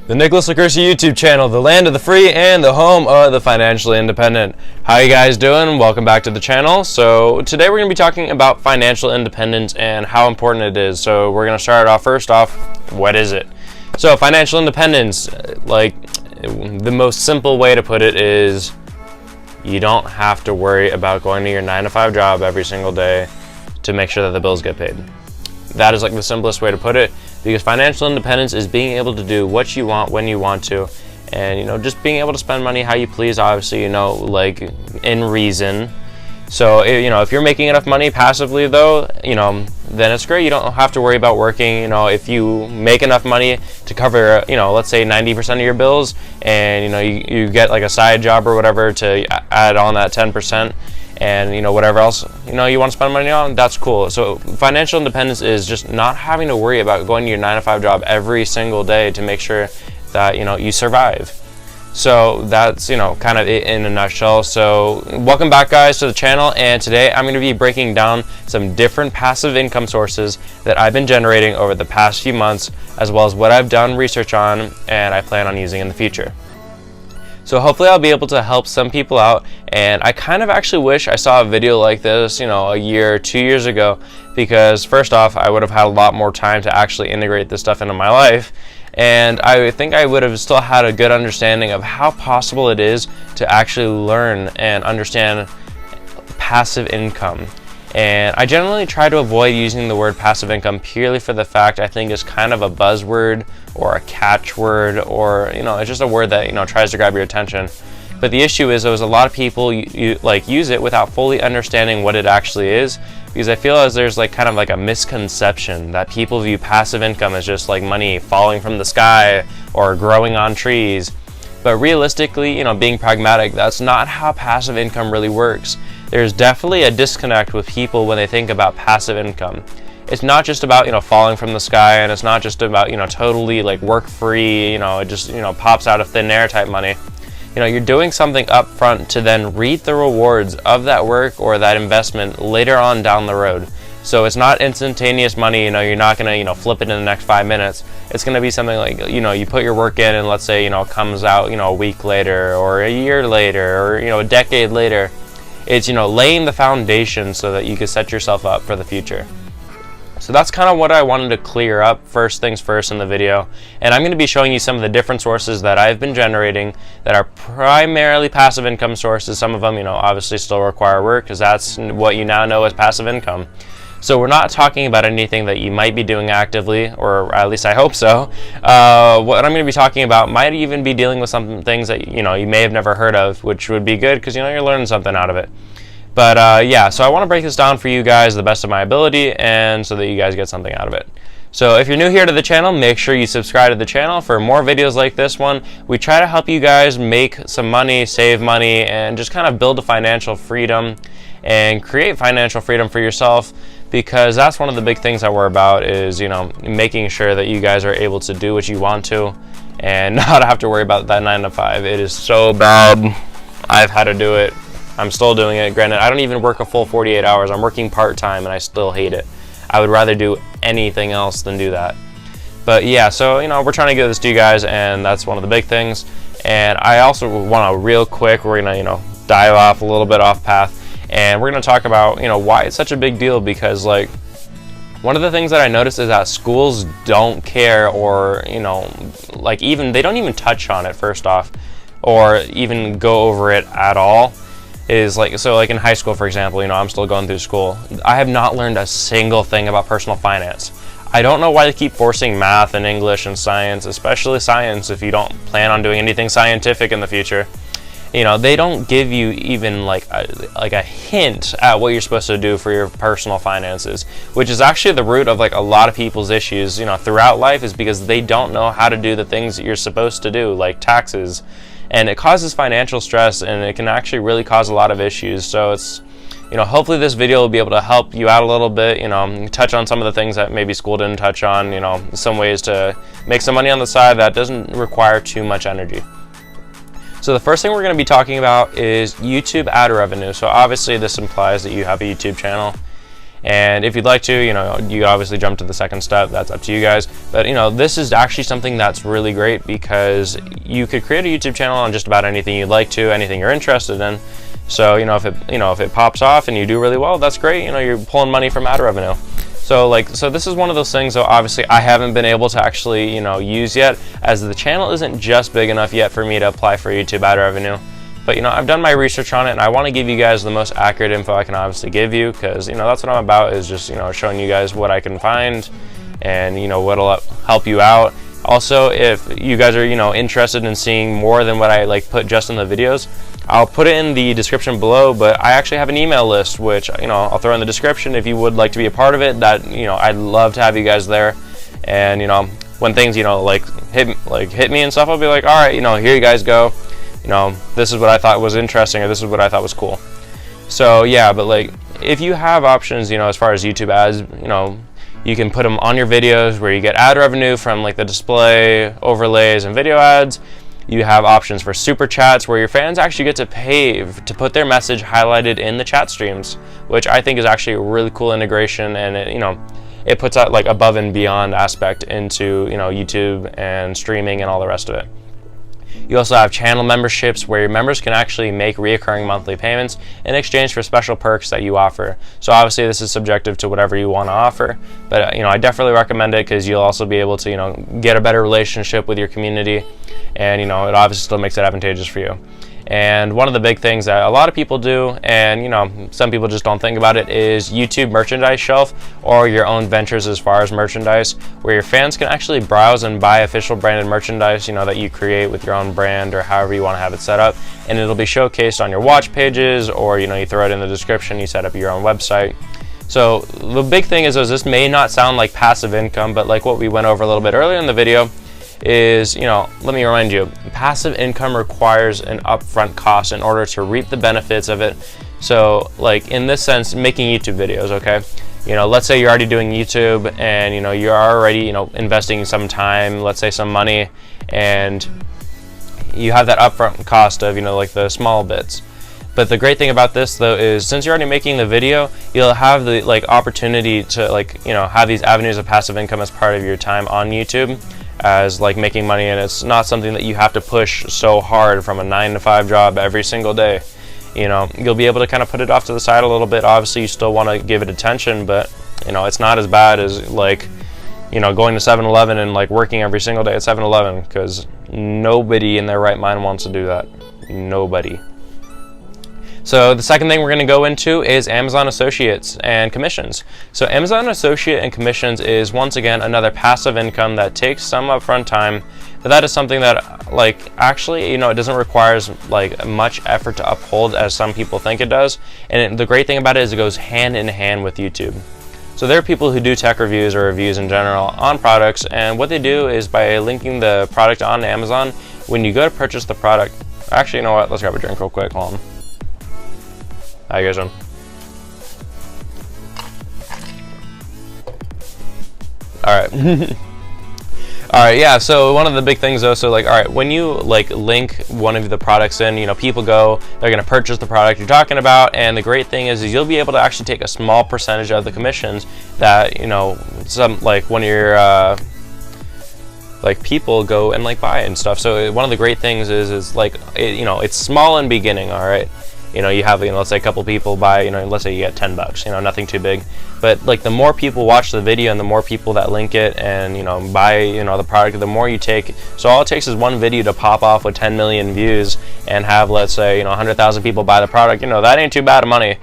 The Licursi YouTube channel, the land of the free and the home of the financially independent. How you guys doing? Welcome back to the channel. So today we're going to be talking about financial independence and how important it is. So we're going to start off first off, what is it? So financial independence, like the most simple way to put it is you don't have to worry about going to your 9-to-5 job every single day to make sure that the bills get paid. That is like the simplest way to put it, because financial independence is being able to do what you want when you want to, and just being able to spend money how you please, obviously, like in reason. So if you're making enough money passively though, then it's great. You don't have to worry about working. If you make enough money to cover let's say 90% of your bills, and you get like a side job or whatever to add on that 10%, and whatever else you want to spend money on, that's cool. So financial independence is just not having to worry about going to your 9-to-5 job every single day to make sure that you survive. So that's kind of it in a nutshell. So welcome back, guys, to the channel, and today I'm going to be breaking down some different passive income sources that I've been generating over the past few months, as well as what I've done research on and I plan on using in the future. So hopefully I'll be able to help some people out, and I kind of actually wish I saw a video like this, a year or 2 years ago, because first off, I would have had a lot more time to actually integrate this stuff into my life, and I think I would have still had a good understanding of how possible it is to actually learn and understand passive income. And I generally try to avoid using the word passive income purely for the fact I think it's kind of a buzzword or a catchword, or it's just a word that tries to grab your attention. But the issue is there's a lot of people use it without fully understanding what it actually is, because I feel as there's kind of a misconception that people view passive income as just like money falling from the sky or growing on trees. But realistically, being pragmatic, that's not how passive income really works. There's definitely a disconnect with people when they think about passive income. It's not just about falling from the sky, and it's not just about totally work free, it just pops out of thin air type money. You're doing something up front to then reap the rewards of that work or that investment later on down the road. So it's not instantaneous money. You're not gonna flip it in the next 5 minutes. It's gonna be something like you put your work in, and let's say it comes out a week later or a year later or a decade later. It's laying the foundation so that you can set yourself up for the future. So that's kind of what I wanted to clear up first things first in the video, and I'm going to be showing you some of the different sources that I've been generating that are primarily passive income sources. Some of them obviously still require work, because that's what you now know as passive income. So we're not talking about anything that you might be doing actively, or at least I hope so. What I'm going to be talking about might even be dealing with some things that you may have never heard of, which would be good because you're learning something out of it. But yeah, so I want to break this down for you guys the best of my ability, and so that you guys get something out of it. So if you're new here to the channel, make sure you subscribe to the channel for more videos like this one. We try to help you guys make some money, save money, and just kind of build a financial freedom and create financial freedom for yourself, because that's one of the big things that we're about, is making sure that you guys are able to do what you want to and not have to worry about that 9-to-5. It is so bad. I've had to do it. I'm still doing it. Granted, I don't even work a full 48 hours. I'm working part-time, and I still hate it. I would rather do anything else than do that. But yeah, so we're trying to get this to you guys, and that's one of the big things. And I also want to real quick, we're gonna dive off a little bit off path, and we're gonna talk about why it's such a big deal. Because one of the things that I noticed is that schools don't care, or even they don't even touch on it first off, or even go over it at all. Is so in high school, for example, I'm still going through school. I have not learned a single thing about personal finance. I don't know why they keep forcing math and English and science, especially science if you don't plan on doing anything scientific in the future. They don't give you even a hint at what you're supposed to do for your personal finances, which is actually the root of a lot of people's issues throughout life, is because they don't know how to do the things that you're supposed to do, like taxes. And it causes financial stress, and it can actually really cause a lot of issues. So it's, hopefully this video will be able to help you out a little bit, touch on some of the things that maybe school didn't touch on, some ways to make some money on the side that doesn't require too much energy. So the first thing we're going to be talking about is YouTube ad revenue. So obviously this implies that you have a YouTube channel. And if you'd like to, you obviously jump to the second step. That's up to you guys. But this is actually something that's really great, because you could create a YouTube channel on just about anything you'd like to, anything you're interested in. So if it pops off and you do really well, that's great. You're pulling money from ad revenue. So this is one of those things that obviously I haven't been able to actually use yet, as the channel isn't just big enough yet for me to apply for YouTube ad revenue. But I've done my research on it, and I want to give you guys the most accurate info I can obviously give you, because that's what I'm about, is just showing you guys what I can find, and what'll help you out. Also, if you guys are interested in seeing more than what I put just in the videos, I'll put it in the description below. But I actually have an email list, which I'll throw in the description if you would like to be a part of it. That I'd love to have you guys there. And when things hit me and stuff, I'll be like, all right, here you guys go. This is what I thought was interesting, or this is what I thought was cool. So yeah, but if you have options, as far as YouTube ads, you can put them on your videos where you get ad revenue from the display, overlays, and video ads. You have options for super chats, where your fans actually get to pay to put their message highlighted in the chat streams, which I think is actually a really cool integration, and it puts out above and beyond aspect into YouTube and streaming and all the rest of it. You also have channel memberships, where your members can actually make reoccurring monthly payments in exchange for special perks that you offer. So obviously this is subjective to whatever you want to offer, but I definitely recommend it, because you'll also be able to get a better relationship with your community, and it obviously still makes it advantageous for you. And one of the big things that a lot of people do, and some people just don't think about it, is YouTube merchandise shelf, or your own ventures as far as merchandise, where your fans can actually browse and buy official branded merchandise that you create with your own brand, or however you want to have it set up, and it'll be showcased on your watch pages, or you throw it in the description, you set up your own website. So the big thing is this may not sound like passive income, but what we went over a little bit earlier in the video is, let me remind you, passive income requires an upfront cost in order to reap the benefits of it. So in this sense, making YouTube videos, okay? Let's say you're already doing YouTube, and you're already investing some time, let's say some money, and you have that upfront cost of the small bits. But the great thing about this, though, is since you're already making the video, you'll have the opportunity to have these avenues of passive income as part of your time on YouTube, as making money, and it's not something that you have to push so hard from a 9-to-5 job every single day. You'll be able to kind of put it off to the side a little bit. Obviously you still want to give it attention, but it's not as bad as going to 7-Eleven and working every single day at 7-Eleven, because nobody in their right mind wants to do that. Nobody. So the second thing we're going to go into is Amazon Associates and commissions. So Amazon Associate and commissions is, once again, another passive income that takes some upfront time, but that is something that actually it doesn't require much effort to uphold as some people think it does. And the great thing about it is it goes hand in hand with YouTube. So there are people who do tech reviews or reviews in general on products, and what they do is, by linking the product on Amazon, when you go to purchase the product, actually, you know what, let's grab a drink real quick. Hold on. How you guys doing? Alright. Alright, yeah, so one of the big things though, so alright, when you link one of the products in, people go, they're going to purchase the product you're talking about, and the great thing is you'll be able to actually take a small percentage of the commissions that, some, one of your, people go and buy and stuff. So one of the great things is it's small in beginning, alright? You have, let's say a couple people buy, let's say you get $10, nothing too big. But the more people watch the video, and the more people that link it and, buy, the product, the more you take. So all it takes is one video to pop off with 10 million views and have, let's say, 100,000 people buy the product. That ain't too bad of money.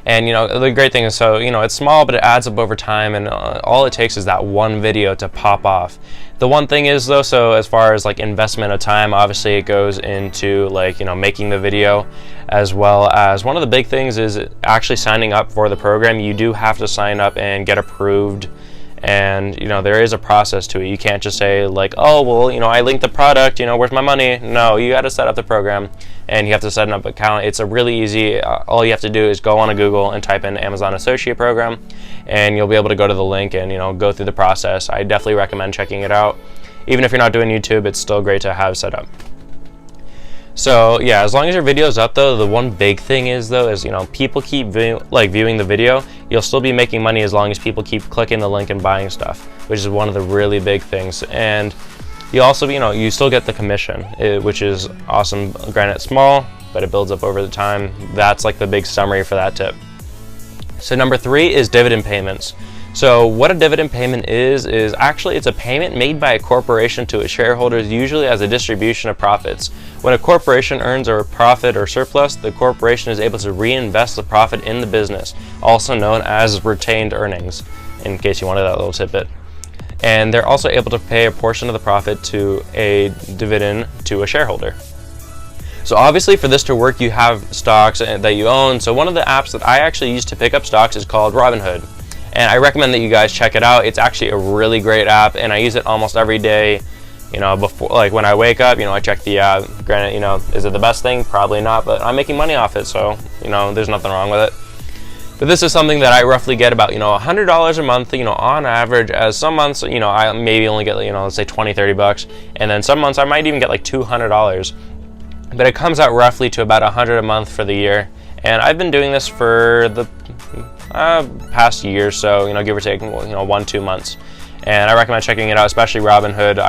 And the great thing is, so it's small, but it adds up over time, and all it takes is that one video to pop off. The one thing is though, so as far as investment of time, obviously it goes into making the video, as well as one of the big things is actually signing up for the program. You do have to sign up and get approved, and there is a process to it. You can't just say oh well, I linked the product, where's my money? No, you got to set up the program, and you have to set up an account. It's a really easy, all you have to do is go on Google and type in Amazon Associate Program, and you'll be able to go to the link and go through the process. I definitely recommend checking it out. Even if you're not doing YouTube, it's still great to have set up. So yeah, as long as your video is up though, the one big thing is people keep viewing the video, you'll still be making money as long as people keep clicking the link and buying stuff, which is one of the really big things. And you also, you still get the commission, which is awesome. Granted, it's small, but it builds up over the time. That's like the big summary for that tip. So number 3 is dividend payments. So what a dividend payment is actually it's a payment made by a corporation to its shareholders, usually as a distribution of profits. When a corporation earns a profit or surplus, the corporation is able to reinvest the profit in the business, also known as retained earnings, in case you wanted that little tidbit. And they're also able to pay a portion of the profit to a dividend to a shareholder. So obviously for this to work, you have stocks that you own. So one of the apps that I actually use to pick up stocks is called Robinhood. And I recommend that you guys check it out. It's actually a really great app, and I use it almost every day. Before, like when I wake up, I check the app. Granted, is it the best thing? Probably not, but I'm making money off it, so there's nothing wrong with it. But this is something that I roughly get about $100 a month, on average. As some months, I maybe only get let's say 20-30 bucks, and then some months I might even get like $200. But it comes out roughly to about $100 a month for the year, and I've been doing this for the past year or so, give or take 1-2 months, and I recommend checking it out, especially Robinhood.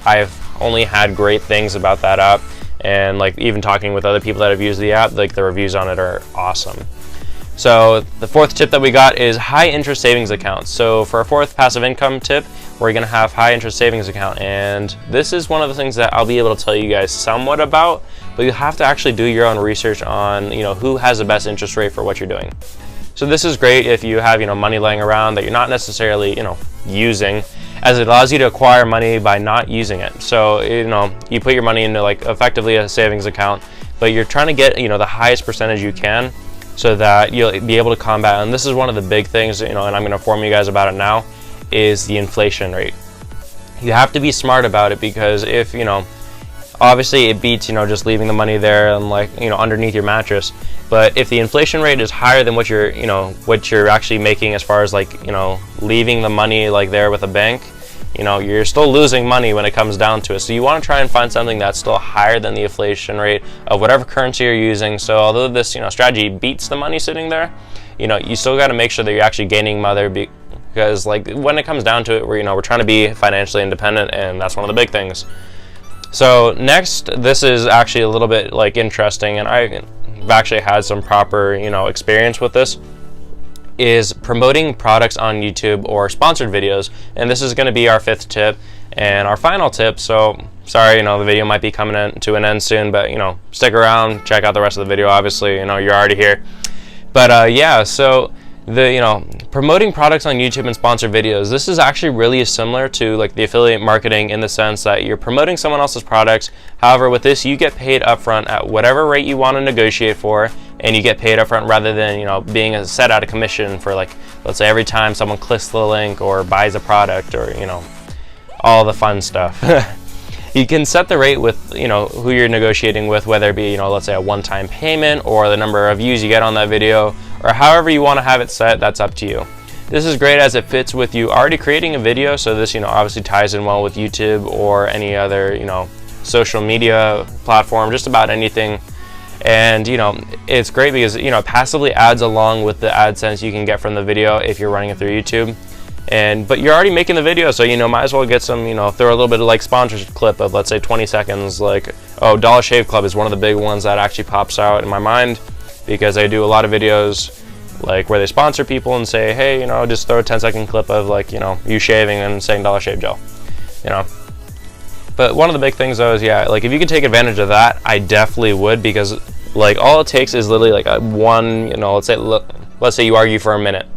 I've only had great things about that app, and even talking with other people that have used the app, the reviews on it are awesome. So the 4th tip that we got is high interest savings accounts. So for our 4th passive income tip, we're going to have high interest savings account, and this is one of the things that I'll be able to tell you guys somewhat about, but you have to actually do your own research on who has the best interest rate for what you're doing. So this is great if you have money laying around that you're not necessarily using, as it allows you to acquire money by not using it. So you put your money into effectively a savings account, but you're trying to get the highest percentage you can, so that you'll be able to combat. And this is one of the big things, and I'm going to inform you guys about it now, is the inflation rate. You have to be smart about it, because if obviously it beats just leaving the money there and underneath your mattress. But if the inflation rate is higher than what you're actually making, as far as leaving the money there with a bank, you're still losing money when it comes down to it. So you want to try and find something that's still higher than the inflation rate of whatever currency you're using. So although this strategy beats the money sitting there, you still got to make sure that you're actually gaining money, because when it comes down to it, we're trying to be financially independent, and that's one of the big things. So next, this is actually a little bit interesting, and I've actually had some proper experience with this, is promoting products on YouTube or sponsored videos. And this is going to be our 5th tip and our final tip. So sorry, the video might be coming to an end soon, but stick around, check out the rest of the video. Obviously, you're already here. But yeah, so the promoting products on YouTube and sponsored videos, this is actually really similar to the affiliate marketing, in the sense that you're promoting someone else's products. However, with this, you get paid upfront at whatever rate you want to negotiate for, and you get paid upfront rather than being set out a commission for let's say every time someone clicks the link or buys a product, or all the fun stuff. You can set the rate with who you're negotiating with, whether it be let's say a one-time payment, or the number of views you get on that video, or however you want to have it set. That's up to you. This is great as it fits with you already creating a video, so this obviously ties in well with YouTube or any other social media platform, just about anything. And it's great because it passively adds along with the AdSense you can get from the video if you're running it through YouTube. But you're already making the video, so might as well get some throw a little bit of sponsorship clip of, let's say, 20 seconds. Dollar Shave Club is one of the big ones that actually pops out in my mind, because I do a lot of videos where they sponsor people and say, hey, just throw a 10-second clip of you shaving and saying Dollar Shave Gel. But one of the big things though is, yeah, if you can take advantage of that, I definitely would, because all it takes is literally one, let's say you argue for a minute,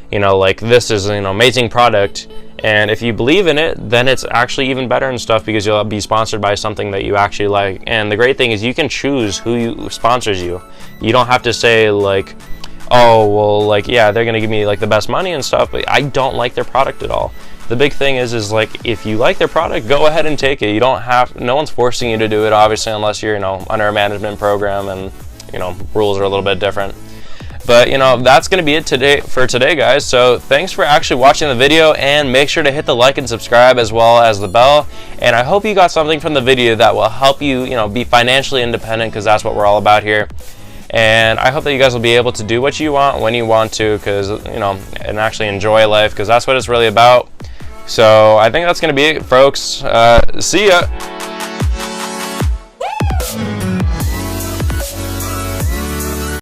this is an amazing product, and if you believe in it, then it's actually even better and stuff, because you'll be sponsored by something that you actually like. And the great thing is you can choose who sponsors you. You don't have to say oh well, yeah, they're gonna give me the best money and stuff, but I don't like their product at all. The big thing is if you like their product, go ahead and take it. You don't have, no one's forcing you to do it, obviously, unless you're under a management program and rules are a little bit different. But you know, that's going to be it for today, guys. So thanks for actually watching the video, and make sure to hit the like and subscribe as well as the bell. And I hope you got something from the video that will help you, you know, be financially independent, because that's what we're all about here. And I hope that you guys will be able to do what you want when you want to, because, you know, and actually enjoy life, because that's what it's really about. So I think that's going to be it, folks. See ya.